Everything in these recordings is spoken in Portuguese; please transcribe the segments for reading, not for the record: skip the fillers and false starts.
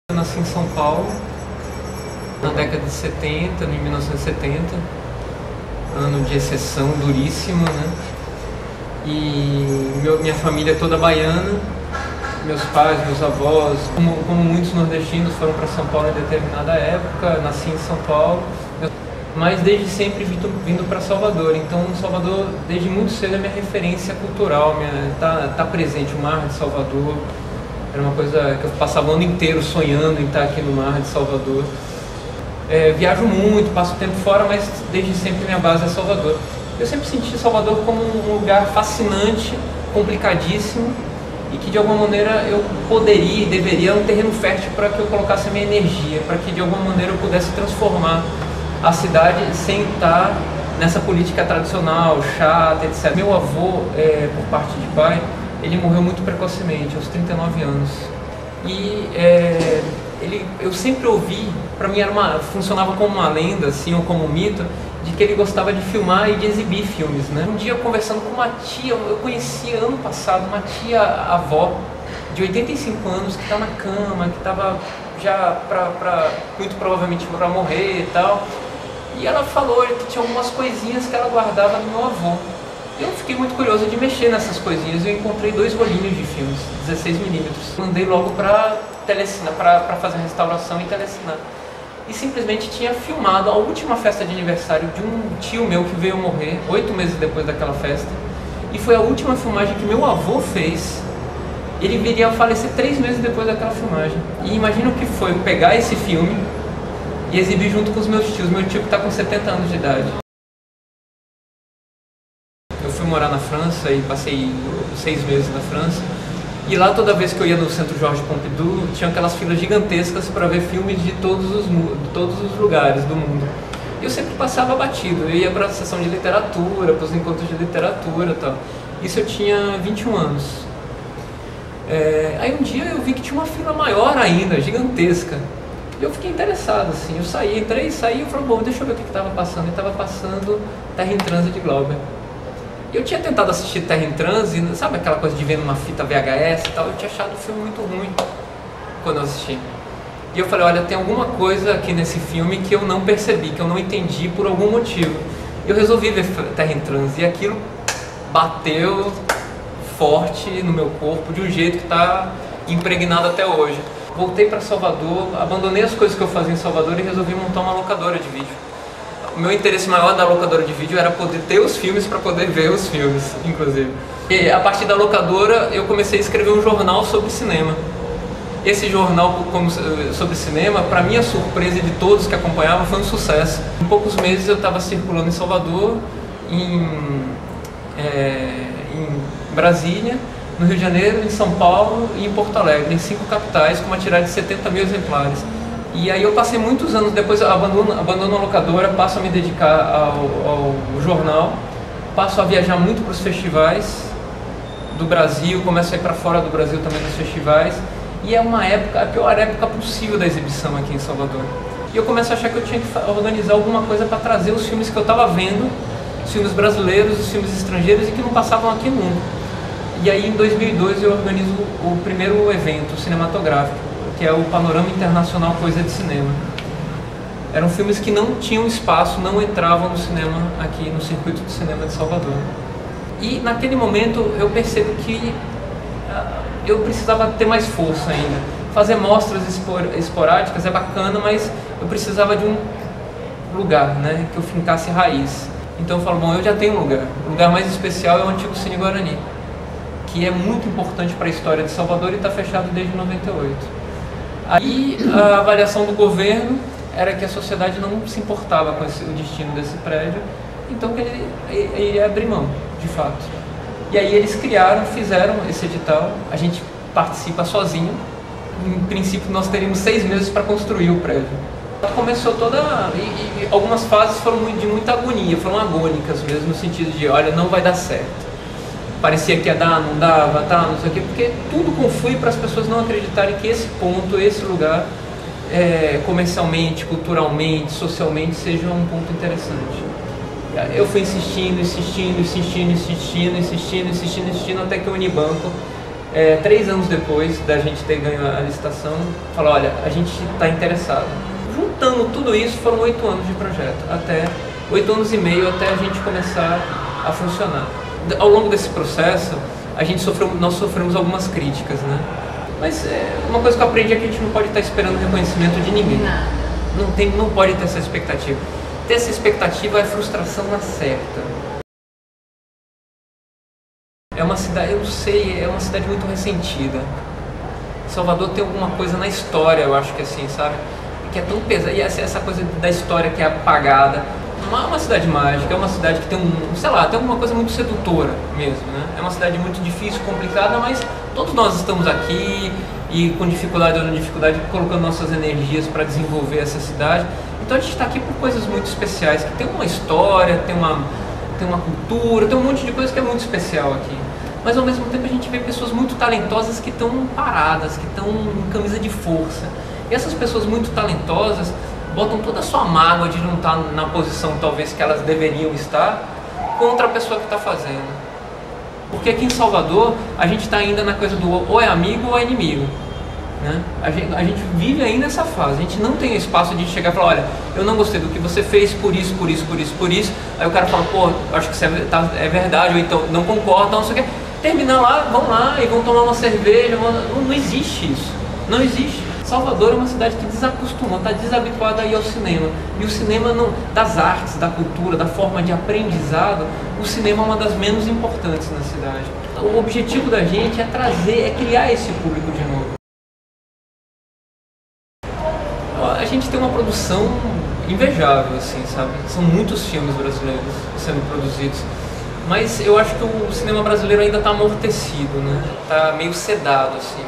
Eu nasci em São Paulo, na década de 70, em 1970, ano de exceção duríssimo, né? E minha família é toda baiana, meus pais, meus avós, como muitos nordestinos, foram para São Paulo em determinada época, nasci em São Paulo, mas desde sempre vindo para Salvador. Então Salvador, desde muito cedo, é minha referência cultural, tá presente o Mar de Salvador. Era uma coisa que eu passava o ano inteiro sonhando em estar aqui no Mar de Salvador. Viajo muito, passo tempo fora, mas desde sempre minha base é Salvador. Eu sempre senti Salvador como um lugar fascinante, complicadíssimo, e que de alguma maneira eu poderia e deveria, um terreno fértil para que eu colocasse a minha energia, para que de alguma maneira eu pudesse transformar a cidade sem estar nessa política tradicional, chata, etc. Meu avô, por parte de pai, ele morreu muito precocemente, aos 39 anos. E eu sempre ouvi, para mim funcionava como uma lenda, assim, ou como um mito, de que ele gostava de filmar e de exibir filmes, né? Um dia, conversando com uma tia, eu conheci ano passado uma tia-avó de 85 anos que está na cama, que estava já muito provavelmente para morrer e tal. E ela falou que tinha algumas coisinhas que ela guardava do meu avô. Eu fiquei muito curioso de mexer nessas coisinhas. Eu encontrei 2 rolinhos de filmes, 16mm. Mandei logo para telecinar, para fazer restauração e telecinar. E simplesmente tinha filmado a última festa de aniversário de um tio meu que veio morrer 8 meses depois daquela festa. E foi a última filmagem que meu avô fez. Ele viria a falecer 3 meses depois daquela filmagem. E imagina o que foi pegar esse filme e exibir junto com os meus tios. Meu tio que está com 70 anos de idade. Eu fui morar na França e passei 6 meses na França. E lá, toda vez que eu ia no Centro Georges Pompidou, tinha aquelas filas gigantescas para ver filmes de todos os lugares do mundo. E eu sempre passava batido. Eu ia para a sessão de literatura, para os encontros de literatura e tal. Isso eu tinha 21 anos. Aí um dia eu vi que tinha uma fila maior ainda, gigantesca. E eu fiquei interessado, assim. Eu entrei e saí, eu falei, bom, deixa eu ver o que estava passando. E estava passando Terra em Transe de Glauber. Eu tinha tentado assistir Terra em Transe, sabe aquela coisa de ver numa fita VHS e tal, eu tinha achado o filme muito ruim quando eu assisti. E eu falei, olha, tem alguma coisa aqui nesse filme que eu não percebi, que eu não entendi por algum motivo. Eu resolvi ver Terra em Transe e aquilo bateu forte no meu corpo de um jeito que está impregnado até hoje. Voltei para Salvador, abandonei as coisas que eu fazia em Salvador e resolvi montar uma locadora de vídeo. O meu interesse maior da locadora de vídeo era poder ter os filmes para poder ver os filmes, inclusive. E a partir da locadora eu comecei a escrever um jornal sobre cinema. Esse jornal sobre cinema, para minha surpresa e de todos que acompanhavam, foi um sucesso. Em poucos meses eu estava circulando em Salvador, em Brasília, no Rio de Janeiro, em São Paulo e em Porto Alegre, em 5 capitais, com uma tiragem de 70 mil exemplares. E aí eu passei muitos anos, depois abandono a locadora, passo a me dedicar ao jornal, passo a viajar muito para os festivais do Brasil, começo a ir para fora do Brasil também nos festivais, e é uma época, a pior época possível da exibição aqui em Salvador. E eu começo a achar que eu tinha que organizar alguma coisa para trazer os filmes que eu estava vendo, os filmes brasileiros, os filmes estrangeiros e que não passavam aqui nunca. E aí em 2002 eu organizo o primeiro evento cinematográfico, que é o Panorama Internacional Coisa de Cinema. Eram filmes que não tinham espaço, não entravam no cinema aqui, no circuito de cinema de Salvador. E naquele momento eu percebo que eu precisava ter mais força ainda. Fazer mostras esporádicas é bacana, mas eu precisava de um lugar, né, que eu fincasse raiz. Então eu falo, bom, eu já tenho um lugar. O lugar mais especial é o antigo Cine Guarani, que é muito importante para a história de Salvador e está fechado desde 98. Aí a avaliação do governo era que a sociedade não se importava com o destino desse prédio, então que ele ia abrir mão, de fato. E aí eles fizeram esse edital, a gente participa sozinho, em princípio nós teríamos 6 meses para construir o prédio. Começou e algumas fases foram de muita agonia, foram agônicas mesmo, no sentido de, olha, não vai dar certo. Parecia que ia dar, não dava, tá, não sei o quê, porque tudo conflui para as pessoas não acreditarem que esse ponto, esse lugar, comercialmente, culturalmente, socialmente, seja um ponto interessante. Eu fui insistindo, até que o Unibanco 3 anos depois da gente ter ganho a licitação, falou, olha, a gente está interessado. Juntando tudo isso, foram 8 anos de projeto, 8 anos e meio até a gente começar a funcionar. Ao longo desse processo, nós sofremos algumas críticas, né? Mas uma coisa que eu aprendi é que a gente não pode estar esperando reconhecimento de ninguém. Não pode ter essa expectativa. Ter essa expectativa é frustração na certa. É uma cidade, eu não sei, é uma cidade muito ressentida. Salvador tem alguma coisa na história, eu acho que assim, sabe? Que é tão pesada. E essa coisa da história que é apagada. Uma cidade mágica, é uma cidade que tem sei lá, tem alguma coisa muito sedutora mesmo, né? É uma cidade muito difícil, complicada, mas todos nós estamos aqui e com dificuldade ou não dificuldade, colocando nossas energias para desenvolver essa cidade. Então a gente está aqui por coisas muito especiais, que tem uma história, tem uma cultura, tem um monte de coisa que é muito especial aqui. Mas ao mesmo tempo a gente vê pessoas muito talentosas que estão paradas, que estão em camisa de força. E essas pessoas muito talentosas botam toda a sua mágoa de não estar na posição talvez que elas deveriam estar contra a pessoa que está fazendo. Porque aqui em Salvador a gente está ainda na coisa do ou é amigo ou é inimigo, né? A gente vive ainda essa fase, a gente não tem espaço de chegar e falar, olha, eu não gostei do que você fez por isso. Aí o cara fala, pô, acho que isso é verdade, ou então não concordo, não sei o que. Terminar lá, vão lá e vão tomar uma cerveja, não existe isso, não existe. Salvador é uma cidade que desacostumou, está desabituada a ir ao cinema. E o cinema, das artes, da cultura, da forma de aprendizado, o cinema é uma das menos importantes na cidade. O objetivo da gente é criar esse público de novo. A gente tem uma produção invejável, assim, sabe? São muitos filmes brasileiros sendo produzidos. Mas eu acho que o cinema brasileiro ainda está amortecido, né? Está meio sedado, assim.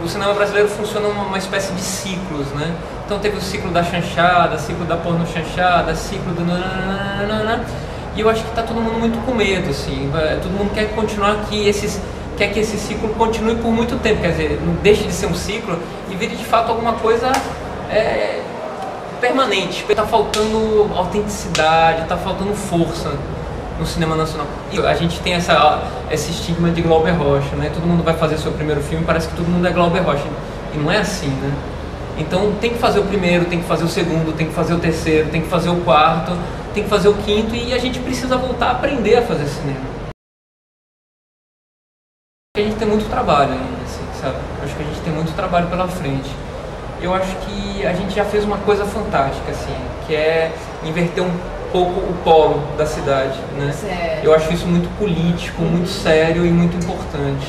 O cinema brasileiro funciona uma espécie de ciclos, né? Então teve o ciclo da chanchada, ciclo da porno chanchada, ciclo do nananana, e eu acho que tá todo mundo muito com medo, assim. Todo mundo quer continuar aqui, quer que esse ciclo continue por muito tempo, quer dizer, não deixe de ser um ciclo e vire de fato alguma coisa permanente. Tá faltando autenticidade, tá faltando força no cinema nacional. E a gente tem esse estigma de Glauber Rocha, né? Todo mundo vai fazer seu primeiro filme, parece que todo mundo é Glauber Rocha. E não é assim, né? Então tem que fazer o primeiro, tem que fazer o segundo, tem que fazer o terceiro, tem que fazer o quarto, tem que fazer o quinto, e a gente precisa voltar a aprender a fazer cinema. A gente tem muito trabalho ainda, assim, sabe? Acho que a gente tem muito trabalho pela frente. Eu acho que a gente já fez uma coisa fantástica, assim, que é inverter um pouco o polo da cidade, né? Sério. Eu acho isso muito político, muito sério e muito importante.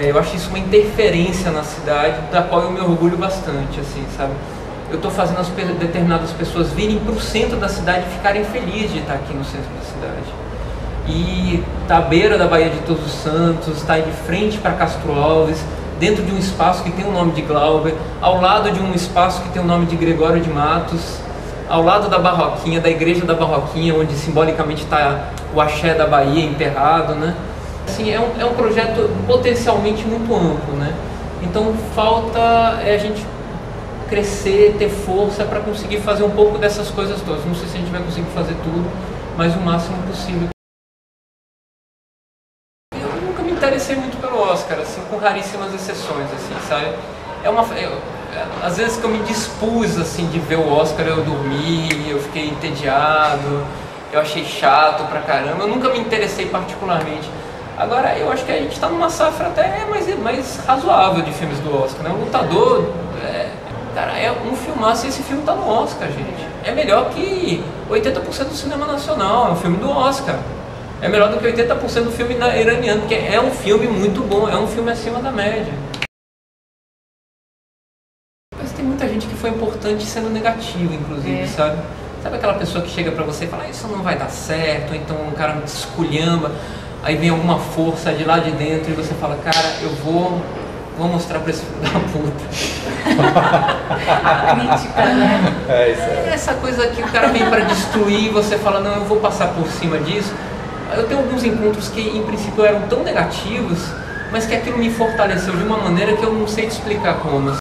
Eu acho isso uma interferência na cidade, da qual eu me orgulho bastante, assim, sabe? Eu estou fazendo determinadas pessoas virem para o centro da cidade e ficarem felizes de estar aqui no centro da cidade. E tá à beira da Baía de Todos os Santos, está de frente para Castro Alves, dentro de um espaço que tem o nome de Glauber, ao lado de um espaço que tem o nome de Gregório de Matos, ao lado da Barroquinha, da igreja da Barroquinha, onde simbolicamente está o axé da Bahia enterrado, né? Assim, é um projeto potencialmente muito amplo, né? Então falta a gente crescer, ter força para conseguir fazer um pouco dessas coisas todas. Não sei se a gente vai conseguir fazer tudo, mas o máximo possível. Eu nunca me interessei muito pelo Oscar, assim, com raríssimas exceções, assim, sabe? Às vezes que eu me dispus assim de ver o Oscar, eu dormi, eu fiquei entediado, eu achei chato pra caramba, eu nunca me interessei particularmente. Agora eu acho que a gente está numa safra até mais razoável de filmes do Oscar, né? O Lutador, cara, é um filmaço, e esse filme tá no Oscar, gente. É melhor que 80% do cinema nacional, é um filme do Oscar. É melhor do que 80% do filme iraniano, porque é um filme muito bom, é um filme acima da média. Tem muita gente que foi importante sendo negativo, inclusive, sabe? Sabe aquela pessoa que chega pra você e fala, isso não vai dar certo, ou então um cara te esculhamba, aí vem alguma força de lá de dentro e você fala, cara, eu vou mostrar pra esse filho da puta. Crítica, né? Isso aí. Essa coisa que o cara vem pra destruir e você fala, não, eu vou passar por cima disso. Eu tenho alguns encontros que em princípio eram tão negativos, mas que aquilo me fortaleceu de uma maneira que eu não sei te explicar como.